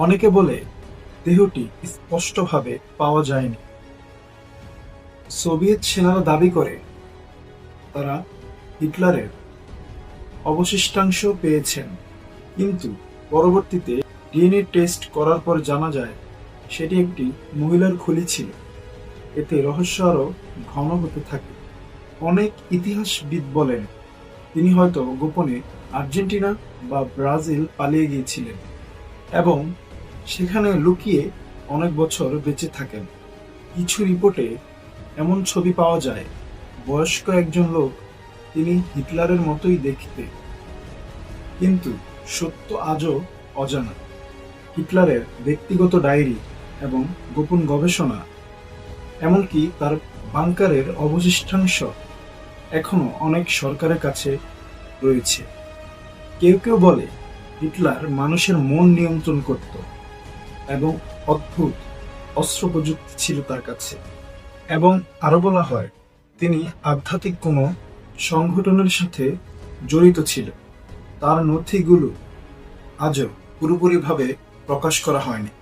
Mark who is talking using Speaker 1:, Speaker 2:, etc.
Speaker 1: অনেকে বলে দেহটি স্পষ্টভাবে পাওয়া যায়নি। সোভিয়েত সেনারা দাবি করে তারা হিটলারের অবশিষ্টাংশ পেয়েছেন, কিন্তু পরবর্তীতে ডিএনএ টেস্ট করার পর জানা যায় সেটি একটি মহিলার খুলি ছিল। এতে রহস্য আরো ঘন হতে থাকে। অনেক ইতিহাসবিদ বলেন তিনি হয়তো গোপনে আর্জেন্টিনা বা ব্রাজিল পালিয়ে গিয়েছিলেন এবং সেখানে লুকিয়ে অনেক বছর বেঁচে থাকেন। কিছু রিপোর্টে এমন ছবি পাওয়া যায়, বয়স্ক একজন লোক, তিনি হিটলারের মতোই দেখতে, কিন্তু সত্য আজও অজানা। হিটলারের ব্যক্তিগত ডায়েরি এবং গোপন গবেষণা, এমনকি তার বাংকারের অবশিষ্টাংশ এখনো অনেক সরকারের কাছে রয়েছে। কেউ কেউ বলে হিটলার মানুষের মন নিয়ন্ত্রণ করত এবং অদ্ভুত অস্ত্র প্রযুক্তি ছিল তার কাছে। এবং আরো বলা হয় তিনি আধ্যাত্মিক কোনো সংগঠনের সাথে জড়িত ছিল। তার নথিগুলো আজও পুরোপুরিভাবে প্রকাশ করা হয়নি।